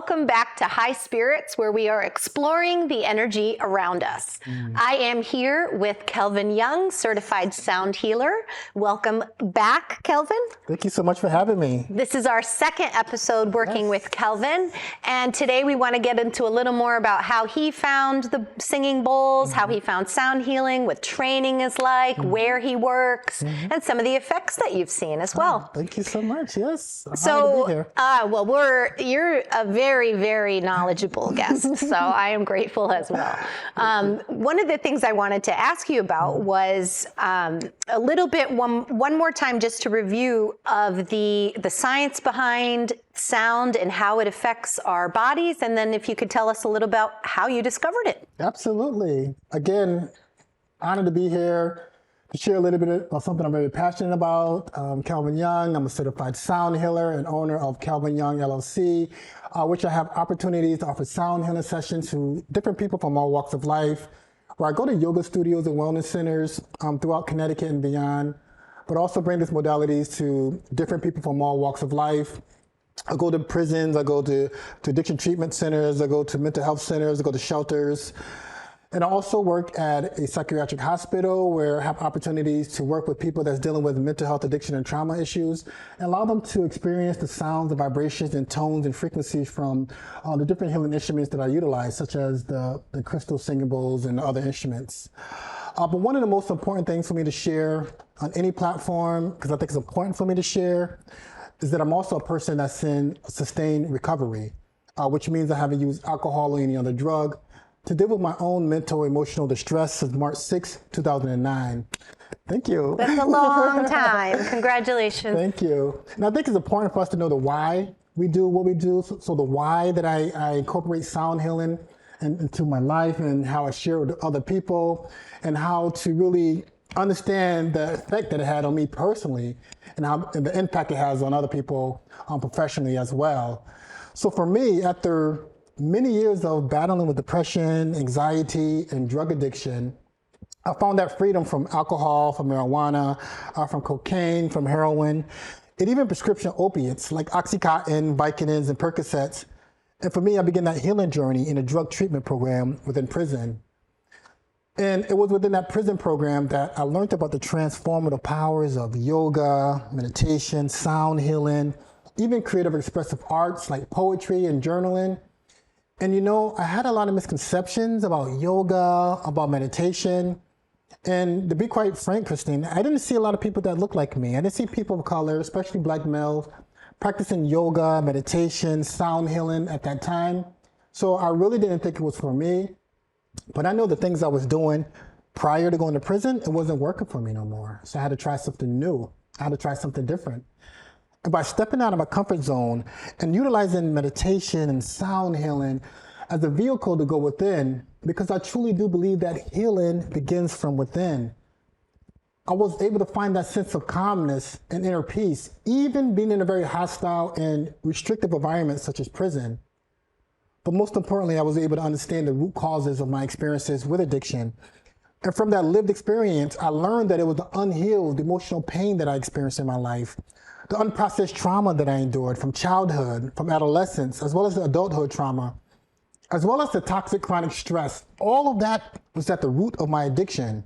welcome back to High Spirits, where we are exploring the energy around us. I am here with Kelvin Young, certified sound healer. Welcome back, Kelvin. Thank you so much for having me. This is our second episode working with Kelvin, and today we want to get into a little more about how he found the singing bowls, how he found sound healing, what training is like, where he works, and some of the effects that you've seen as well. Thank you so much. Yes. So, to be here. You're a very, very knowledgeable guest, so I am grateful as well. One of the things I wanted to ask you about was a little bit, one more time, just to review of the science behind sound and how it affects our bodies, and then if you could tell us a little about how you discovered it. Absolutely. Again, honored to be here to share a little bit about something I'm very passionate about. Kelvin Young, I'm a certified sound healer and owner of Kelvin Young LLC, which I have opportunities to offer sound healing sessions to different people from all walks of life, where I go to yoga studios and wellness centers throughout Connecticut and beyond, but also bring these modalities to different people from all walks of life. I go to prisons, I go to addiction treatment centers, I go to mental health centers, I go to shelters. And I also work at a psychiatric hospital where I have opportunities to work with people that's dealing with mental health, addiction, and trauma issues, and allow them to experience the sounds, the vibrations, and tones and frequencies from the different healing instruments that I utilize, such as the crystal singing bowls and other instruments. But one of the most important things for me to share on any platform, because I think it's important for me to share, is that I'm also a person that's in sustained recovery, which means I haven't used alcohol or any other drug, to deal with my own mental, emotional distress since March 6, 2009. Thank you. That's a long time. Congratulations. Thank you. And I think it's important for us to know the why we do what we do. So the why that I incorporate sound healing into my life and how I share with other people, and how to really understand the effect that it had on me personally and the impact it has on other people professionally as well. So for me, after many years of battling with depression, anxiety, and drug addiction, I found that freedom from alcohol, from marijuana, from cocaine, from heroin, and even prescription opiates like Oxycontin, Vicodins, and Percocets. And for me, I began that healing journey in a drug treatment program within prison. And it was within that prison program that I learned about the transformative powers of yoga, meditation, sound healing, even creative expressive arts like poetry and journaling. And you know, I had a lot of misconceptions about yoga, about meditation. And to be quite frank, Christine, I didn't see a lot of people that looked like me. I didn't see people of color, especially Black males, practicing yoga, meditation, sound healing at that time. So I really didn't think it was for me. But I know the things I was doing prior to going to prison, it wasn't working for me no more. So I had to try something new. I had to try something different. And by stepping out of my comfort zone and utilizing meditation and sound healing as a vehicle to go within, because I truly do believe that healing begins from within, I was able to find that sense of calmness and inner peace, even being in a very hostile and restrictive environment such as prison. But most importantly, I was able to understand the root causes of my experiences with addiction. And from that lived experience, I learned that it was the unhealed emotional pain that I experienced in my life, the unprocessed trauma that I endured from childhood, from adolescence, as well as the adulthood trauma, as well as the toxic chronic stress. All of that was at the root of my addiction.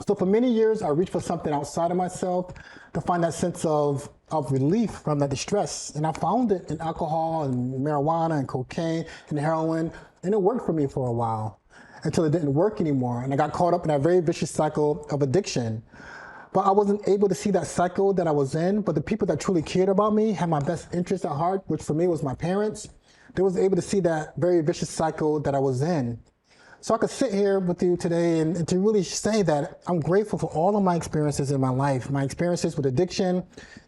So for many years, I reached for something outside of myself to find that sense of relief from that distress. And I found it in alcohol and marijuana and cocaine and heroin, and it worked for me for a while until it didn't work anymore. And I got caught up in that very vicious cycle of addiction. But I wasn't able to see that cycle that I was in, but the people that truly cared about me, had my best interest at heart, which for me was my parents, they was able to see that very vicious cycle that I was in. So I could sit here with you today and to really say that I'm grateful for all of my experiences in my life, my experiences with addiction,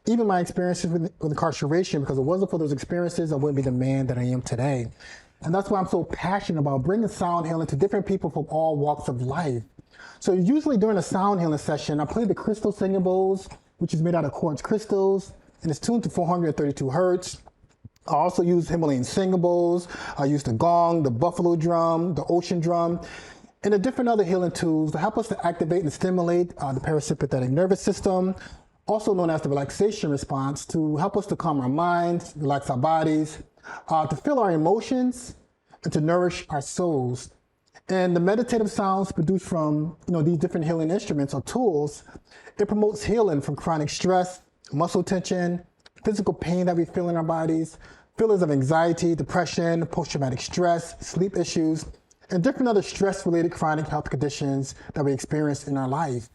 even my experiences with incarceration, because if it wasn't for those experiences, I wouldn't be the man that I am today. And that's why I'm so passionate about bringing sound healing to different people from all walks of life. So usually during a sound healing session, I play the crystal singing bowls, which is made out of quartz crystals, and it's tuned to 432 hertz. I also use Himalayan singing bowls. I use the gong, the buffalo drum, the ocean drum, and the different other healing tools to help us to activate and stimulate the parasympathetic nervous system, also known as the relaxation response, to help us to calm our minds, relax our bodies, to feel our emotions and to nourish our souls. And the meditative sounds produced from these different healing instruments or tools, it promotes healing from chronic stress, muscle tension, physical pain that we feel in our bodies, feelings of anxiety, depression, post-traumatic stress, sleep issues, and different other stress-related chronic health conditions that we experience in our life.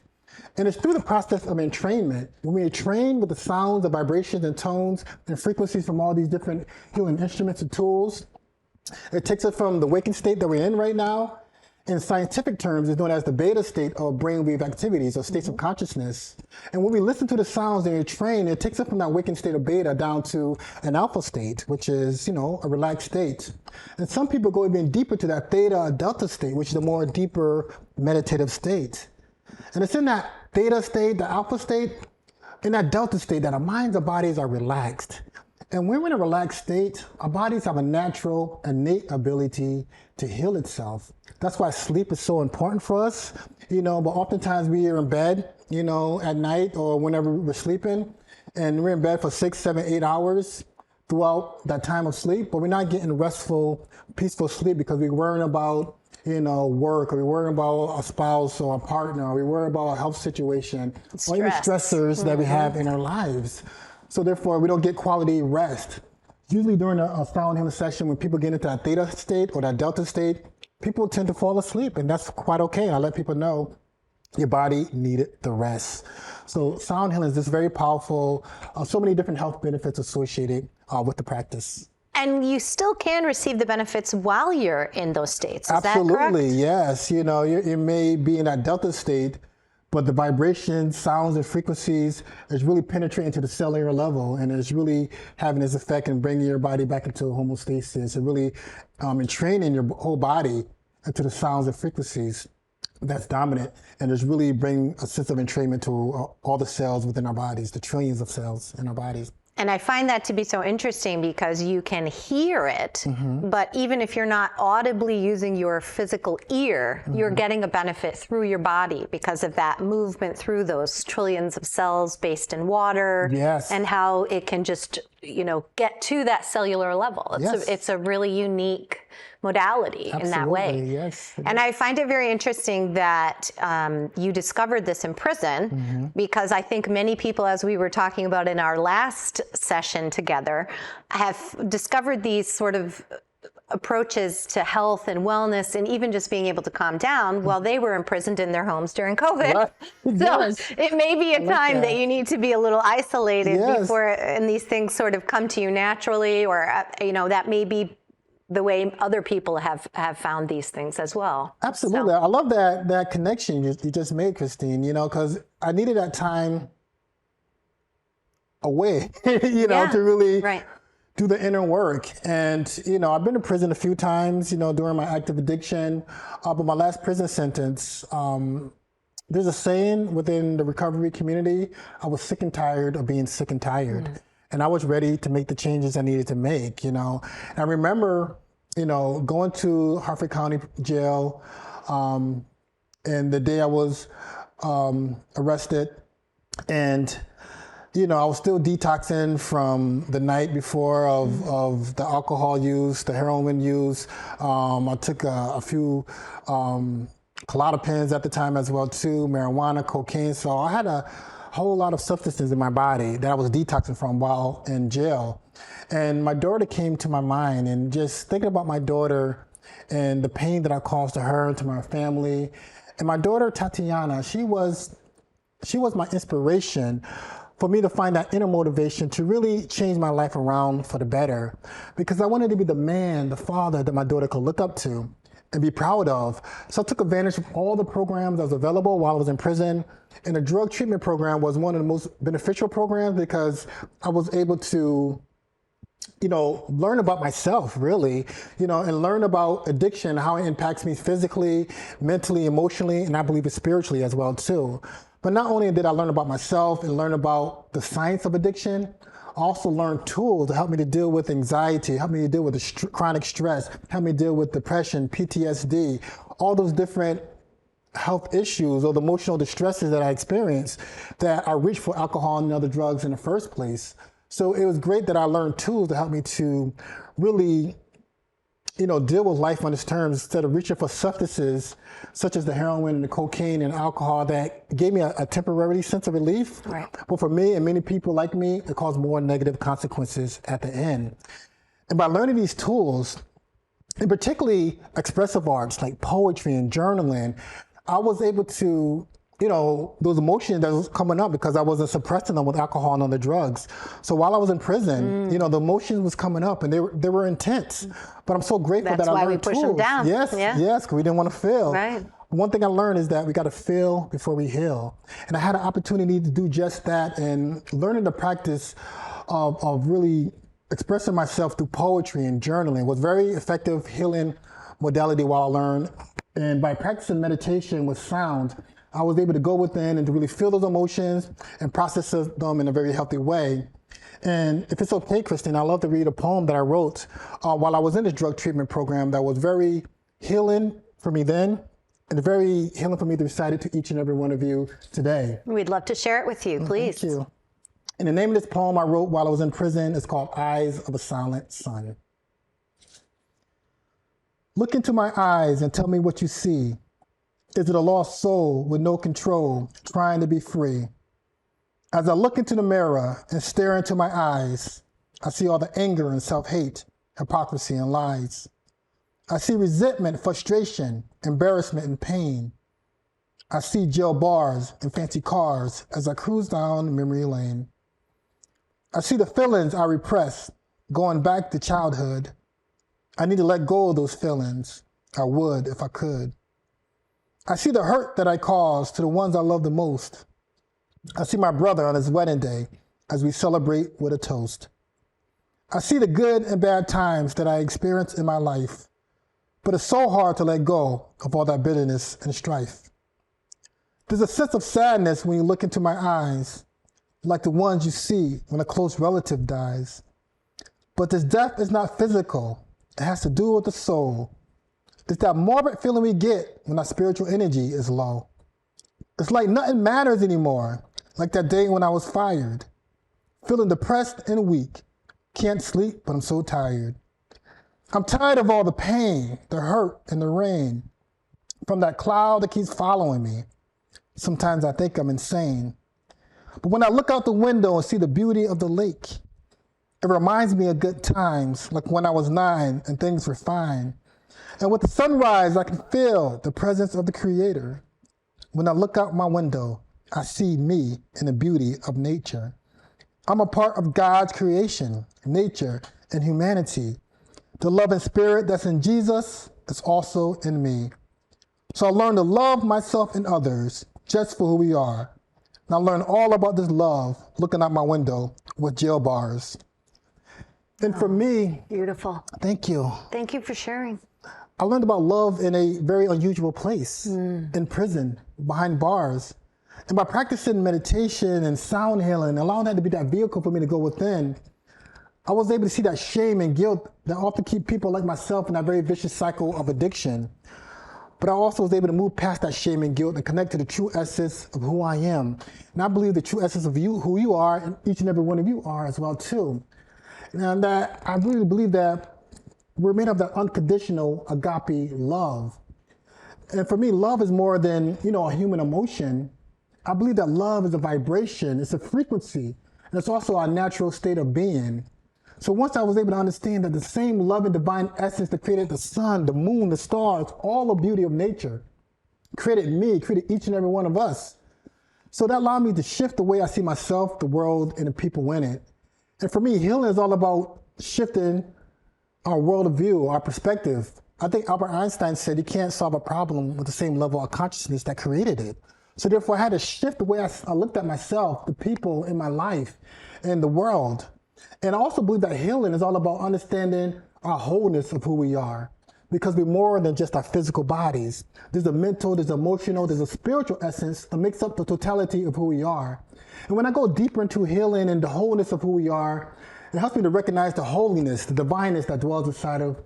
And it's through the process of entrainment. When we are trained with the sounds, the vibrations and tones and frequencies from all these different healing instruments and tools, it takes us from the waking state that we're in right now. In scientific terms, is known as the beta state of brainwave activities or states of consciousness. And when we listen to the sounds and you're trained, it takes us from that waking state of beta down to an alpha state, which is, a relaxed state. And some people go even deeper to that theta or delta state, which is a more deeper meditative state. And it's in that theta state, the alpha state, in that delta state that our minds and bodies are relaxed. And when we're in a relaxed state, our bodies have a natural, innate ability to heal itself. That's why sleep is so important for us, but oftentimes we are in bed, at night or whenever we're sleeping, and we're in bed for 6, 7, 8 hours throughout that time of sleep, but we're not getting restful, peaceful sleep because we're worrying about, work, or we're worrying about a spouse or a partner, or we're worrying about a health situation, or even stressors that we have in our lives. So therefore, we don't get quality rest. Usually during a sound healing session, when people get into that theta state or that delta state, people tend to fall asleep, and that's quite okay. I let people know your body needed the rest. So sound healing is just very powerful. So many different health benefits associated with the practice. And you still can receive the benefits while you're in those states. Is that correct? Absolutely, yes. You may be in that delta state, but the vibrations, sounds, and frequencies is really penetrating to the cellular level, and it's really having its effect in bringing your body back into homeostasis and really entraining your whole body into the sounds and frequencies that's dominant, and it's really bringing a sense of entrainment to all the cells within our bodies, the trillions of cells in our bodies. And I find that to be so interesting because you can hear it, but even if you're not audibly using your physical ear, you're getting a benefit through your body because of that movement through those trillions of cells based in water. Yes. And how it can just, get to that cellular level. It's a really unique modality in that way. Yes. And I find it very interesting that you discovered this in prison because I think many people, as we were talking about in our last session together, have discovered these sort of approaches to health and wellness and even just being able to calm down while they were imprisoned in their homes during COVID. Right. So it may be a time that you need to be a little isolated before, and these things sort of come to you naturally, or, that may be the way other people have found these things as well. Absolutely. So I love that connection you just made, Christine, because I needed that time away, to really do the inner work. And, I've been to prison a few times, during my active addiction. But my last prison sentence, there's a saying within the recovery community, I was sick and tired of being sick and tired. And I was ready to make the changes I needed to make, And I remember, going to Harford County Jail, and the day I was arrested, and I was still detoxing from the night before of the alcohol use, the heroin use. I took a few Klonopins at the time as well too, marijuana, cocaine. So I had a whole lot of substances in my body that I was detoxing from while in jail. And my daughter came to my mind, and just thinking about my daughter and the pain that I caused to her and to my family. And my daughter, Tatiana, she was my inspiration for me to find that inner motivation to really change my life around for the better, because I wanted to be the man, the father that my daughter could look up to and be proud of. So I took advantage of all the programs that was available while I was in prison. And the drug treatment program was one of the most beneficial programs because I was able to, learn about myself really, and learn about addiction, how it impacts me physically, mentally, emotionally, and I believe it spiritually as well too. But not only did I learn about myself and learn about the science of addiction, I also learned tools to help me to deal with anxiety, help me to deal with the chronic stress, help me deal with depression, PTSD, all those different health issues or the emotional distresses that I experienced that I reached for alcohol and other drugs in the first place. So it was great that I learned tools to help me to really, deal with life on its terms instead of reaching for substances such as the heroin and the cocaine and alcohol that gave me a temporary sense of relief. Right. But for me and many people like me, it caused more negative consequences at the end. And by learning these tools, and particularly expressive arts like poetry and journaling, I was able to, those emotions that was coming up because I wasn't suppressing them with alcohol and other drugs. So while I was in prison, the emotions was coming up and they were intense. But I'm so grateful That's that I why learned we push tools. them down. Yes, because we didn't want to feel. Right. One thing I learned is that we got to feel before we heal. And I had an opportunity to do just that, and learning the practice of really expressing myself through poetry and journaling was very effective healing modality while I learned. And by practicing meditation with sound, I was able to go within and to really feel those emotions and process them in a very healthy way. And if it's okay, Christine, I'd love to read a poem that I wrote while I was in this drug treatment program that was very healing for me then, and very healing for me to recite it to each and every one of you today. We'd love to share it with you, please. Thank you. And the name of this poem I wrote while I was in prison is called Eyes of a Silent Sun. Look into my eyes and tell me what you see. Is it a lost soul with no control, trying to be free? As I look into the mirror and stare into my eyes, I see all the anger and self-hate, hypocrisy and lies. I see resentment, frustration, embarrassment and pain. I see jail bars and fancy cars as I cruise down memory lane. I see the feelings I repress, going back to childhood. I need to let go of those feelings. I would if I could. I see the hurt that I caused to the ones I love the most. I see my brother on his wedding day as we celebrate with a toast. I see the good and bad times that I experienced in my life, but it's so hard to let go of all that bitterness and strife. There's a sense of sadness when you look into my eyes, like the ones you see when a close relative dies. But this death is not physical. It has to do with the soul. It's that morbid feeling we get when our spiritual energy is low. It's like nothing matters anymore, like that day when I was fired. Feeling depressed and weak. Can't sleep, but I'm so tired. I'm tired of all the pain, the hurt, and the rain. From that cloud that keeps following me. Sometimes I think I'm insane. But when I look out the window and see the beauty of the lake, it reminds me of good times, like when I was 9 and things were fine. And with the sunrise, I can feel the presence of the Creator. When I look out my window, I see me in the beauty of nature. I'm a part of God's creation, nature, and humanity. The love and spirit that's in Jesus is also in me. So I learned to love myself and others just for who we are. And I learned all about this love looking out my window with jail bars. And for me, Beautiful. thank you. Thank you for sharing. I learned about love in a very unusual place, in prison, behind bars. And by practicing meditation and sound healing, allowing that to be that vehicle for me to go within, I was able to see that shame and guilt that often keep people like myself in that very vicious cycle of addiction. But I also was able to move past that shame and guilt and connect to the true essence of who I am. And I believe the true essence of you, who you are, and each and every one of you are as well too. And that I really believe that we're made of that unconditional agape love. And for me, love is more than, a human emotion. I believe that love is a vibration, it's a frequency, and it's also our natural state of being. So once I was able to understand that the same love and divine essence that created the sun, the moon, the stars, all the beauty of nature, created me, created each and every one of us. So that allowed me to shift the way I see myself, the world, and the people in it. And for me, healing is all about shifting our world of view, our perspective. I think Albert Einstein said you can't solve a problem with the same level of consciousness that created it. So therefore I had to shift the way I looked at myself, the people in my life, and the world. And I also believe that healing is all about understanding our wholeness of who we are, because we're more than just our physical bodies. There's a mental, there's emotional, there's a spiritual essence that makes up the totality of who we are. And when I go deeper into healing and the wholeness of who we are, it helps me to recognize the holiness, the divineness that dwells inside of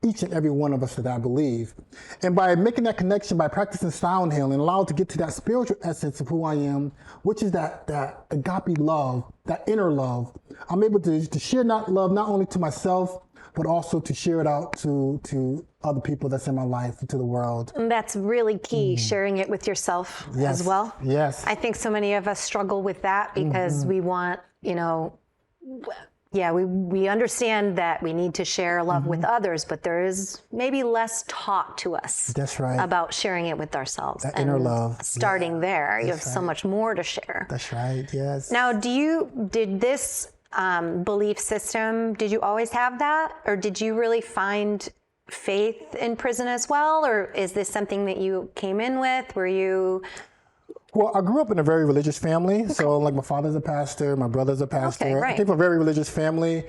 each and every one of us that I believe. And by making that connection, by practicing sound healing, allowed to get to that spiritual essence of who I am, which is that agape love, that inner love, I'm able to share that love not only to myself, but also to share it out to other people that's in my life, to the world. And that's really key, sharing it with yourself as well. Yes. I think so many of us struggle with that because we want, we understand that we need to share love with others, but there is maybe less taught to us. That's right. About sharing it with ourselves. That inner love. Starting there, you have so much more to share. That's right, yes. Now, did this belief system, did you always have that? Or did you really find faith in prison as well? Or is this something that you came in with? Were you... Well, I grew up in a very religious family. Okay. So like my father's a pastor, my brother's a pastor. Okay, right. I came from a very religious family.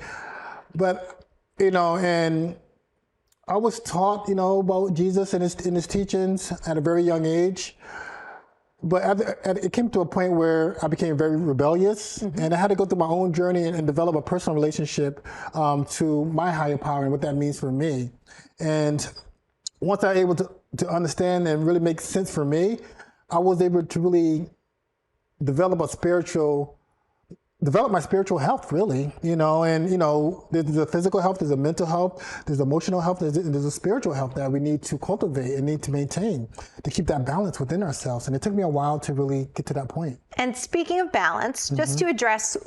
But, and I was taught, about Jesus and his teachings at a very young age. But it came to a point where I became very rebellious, and I had to go through my own journey and develop a personal relationship to my higher power and what that means for me. And once I was able to understand and really make sense for me, I was able to really develop my spiritual health, really, and, there's a physical health, there's a mental health, there's emotional health, there's a spiritual health that we need to cultivate and need to maintain to keep that balance within ourselves. And it took me a while to really get to that point. And speaking of balance, just to address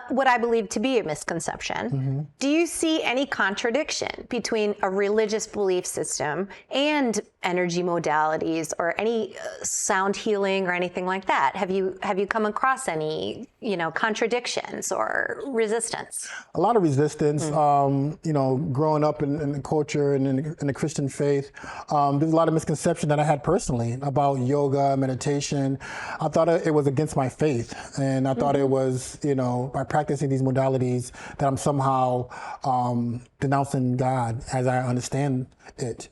what I believe to be a misconception, do you see any contradiction between a religious belief system and energy modalities or any sound healing or anything like that? Have you come across any, contradictions or resistance? A lot of resistance, growing up in the culture and in the Christian faith. There's a lot of misconception that I had personally about yoga, meditation. I thought it was against my faith, and I thought it was, by practicing these modalities that I'm somehow denouncing God as I understand it.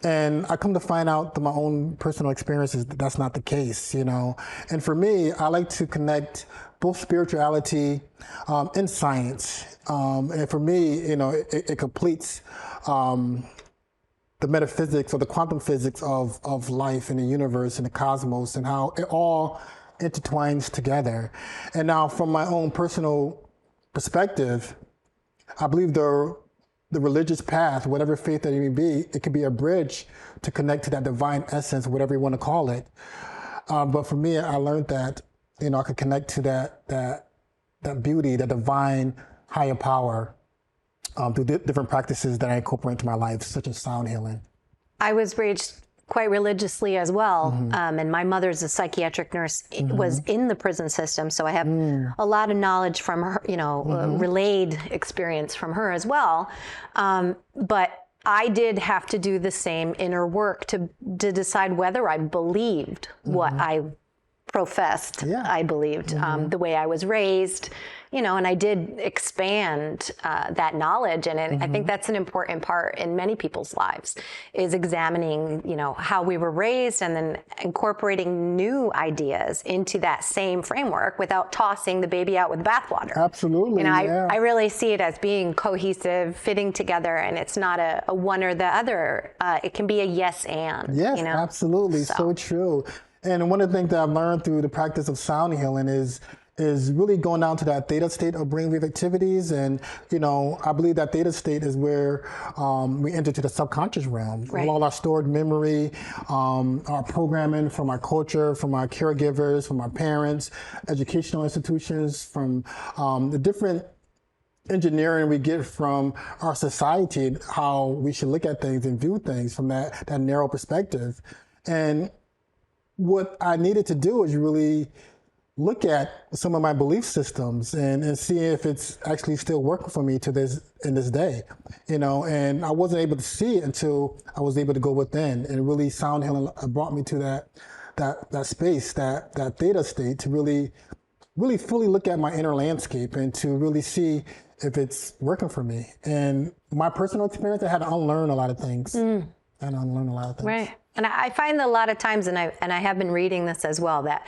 And I come to find out through my own personal experiences that that's not the case, And for me, I like to connect both spirituality and science. And for me, it completes the metaphysics or the quantum physics of life and the universe and the cosmos and how it all intertwines together. And now from my own personal perspective, I believe the religious path, whatever faith that it may be, it can be a bridge to connect to that divine essence, whatever you want to call it. But for me, I learned that, I could connect to that beauty, that divine higher power through different practices that I incorporate into my life, such as sound healing. I was raised quite religiously as well. And my mother's a psychiatric nurse, was in the prison system. So I have a lot of knowledge from her, relayed experience from her as well. But I did have to do the same inner work to decide whether I believed what I professed I believed, the way I was raised, and I did expand that knowledge. And I think that's an important part in many people's lives, is examining, how we were raised and then incorporating new ideas into that same framework without tossing the baby out with the bathwater. Absolutely. I really see it as being cohesive, fitting together, and it's not a one or the other. It can be a yes and. Yes, absolutely. So true. And one of the things that I've learned through the practice of sound healing is really going down to that theta state of brainwave activities. And, I believe that theta state is where we enter to the subconscious realm. Right. All our stored memory, our programming from our culture, from our caregivers, from our parents, educational institutions, from the different engineering we get from our society, and how we should look at things and view things from that narrow perspective. And what I needed to do is really look at some of my belief systems and see if it's actually still working for me in this day, and I wasn't able to see it until I was able to go within, and really sound healing brought me to that space, that theta state, to really fully look at my inner landscape and to really see if it's working for me. And my personal experience, I had to unlearn a lot of things. Right. And I find that a lot of times, and I have been reading this as well, that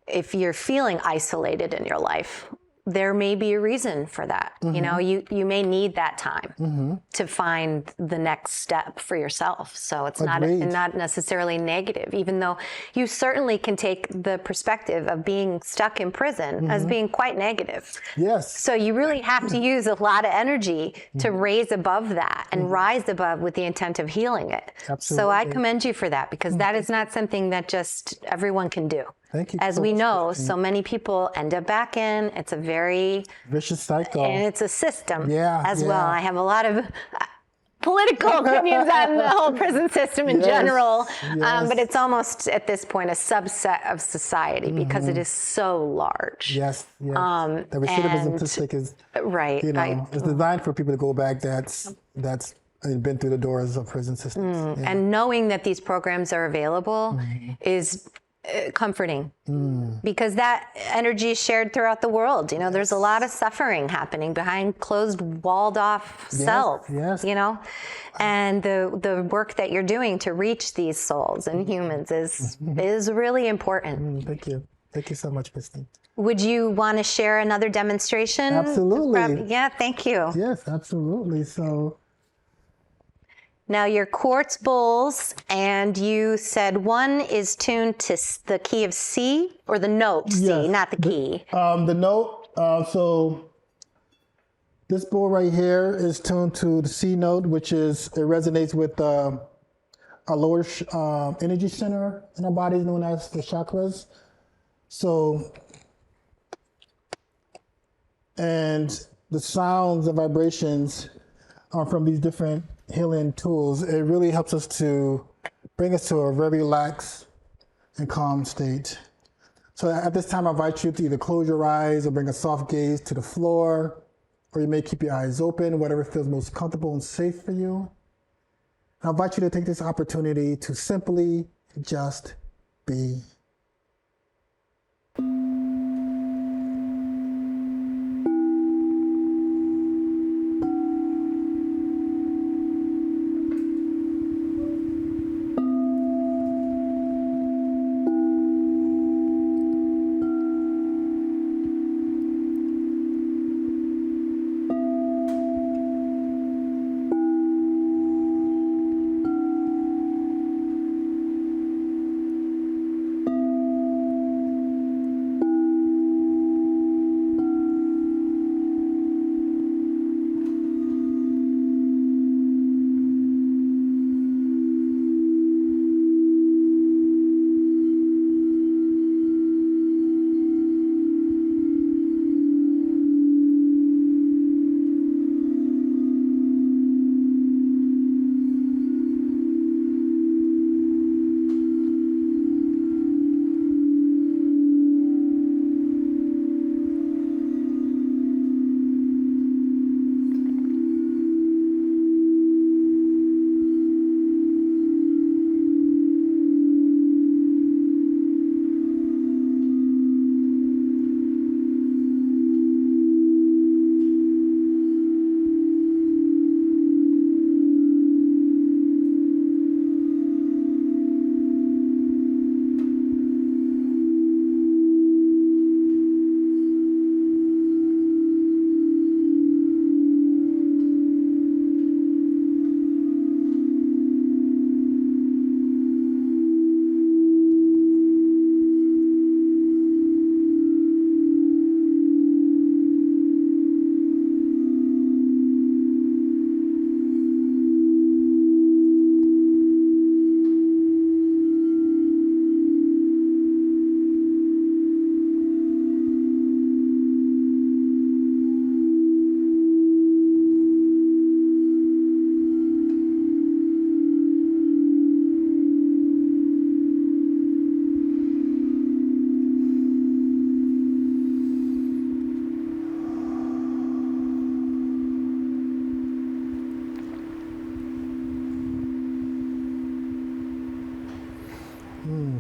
if you're feeling isolated in your life, there may be a reason for that. You know, you may need that time to find the next step for yourself. So it's not necessarily negative, even though you certainly can take the perspective of being stuck in prison as being quite negative. Yes. So you really have to use a lot of energy to raise above that and rise above with the intent of healing it. Absolutely. So I commend you for that, because that is not something that just everyone can do. Thank you. As we know, so many people end up back in. It's a very vicious cycle. And it's a system as well. I have a lot of political opinions on the whole prison system in general, but it's almost at this point a subset of society because it is so large. Yes. The recidivism statistic is it's designed for people to go back. That's been through the doors of prison systems. And knowing that these programs are available is comforting, because that energy is shared throughout the world. You know, there's a lot of suffering happening behind closed, walled off cells, you know, and the work that you're doing to reach these souls and humans is really important. Thank you. Thank you so much, Christine. Would you want to share another demonstration? Absolutely. Yeah, thank you. Yes, absolutely. So now your quartz bowls, and you said one is tuned to the key of C, or the note C, not the key. The note, so this bowl right here is tuned to the C note, which is, it resonates with a lower energy center in our bodies known as the chakras. So, and the sounds and vibrations are from these different healing tools. It really helps us to bring us to a very relaxed and calm state. So at this time, I invite you to either close your eyes or bring a soft gaze to the floor, or you may keep your eyes open, whatever feels most comfortable and safe for you. I invite you to take this opportunity to simply just be.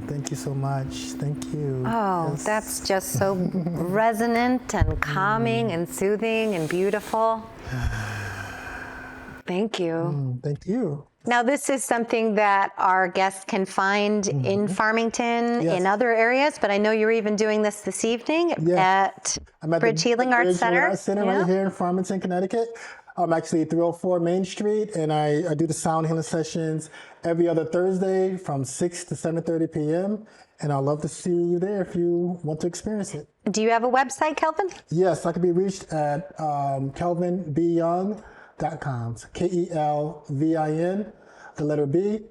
Thank you so much. Thank you. Oh, that's just so resonant and calming and soothing and beautiful. Thank you. Thank you. Now, this is something that our guests can find in Farmington, Yes. in other areas, but I know you're even doing this evening at I'm at Bridge the Healing Arts Bridge Healing Center. Arts Center Yeah. right here in Farmington, Connecticut. I'm actually 304 Main Street, and I do the sound healing sessions every other Thursday from 6 to 7:30 p.m. And I'd love to see you there if you want to experience it. Do you have a website, Kelvin? Yes, I can be reached at kelvinbyoung.com. KELVIN, the letter B,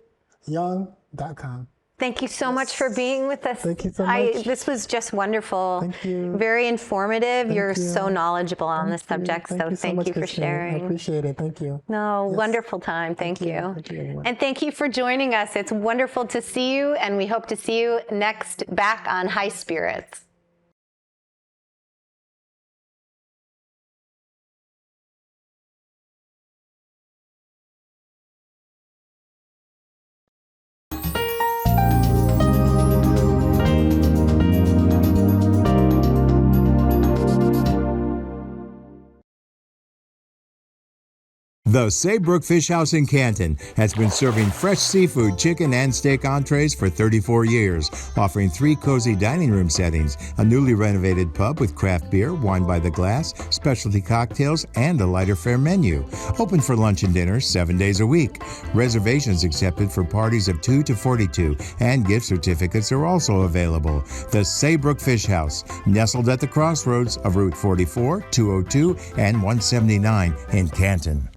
young.com. Thank you so much for being with us. Thank you so much. This was just wonderful. Thank you. Very informative. You're you. so knowledgeable on this subject, so so thank much, you for Christine. I sharing. appreciate it. Thank you. No, wonderful time. Thank you. Thank you, everyone. And thank you for joining us. It's wonderful to see you, and we hope to see you next back on High Spirits. The Saybrook Fish House in Canton has been serving fresh seafood, chicken, and steak entrees for 34 years, offering 3 cozy dining room settings, a newly renovated pub with craft beer, wine by the glass, specialty cocktails, and a lighter fare menu. Open for lunch and dinner 7 days a week. Reservations accepted for parties of 2 to 42, and gift certificates are also available. The Saybrook Fish House, nestled at the crossroads of Route 44, 202, and 179 in Canton.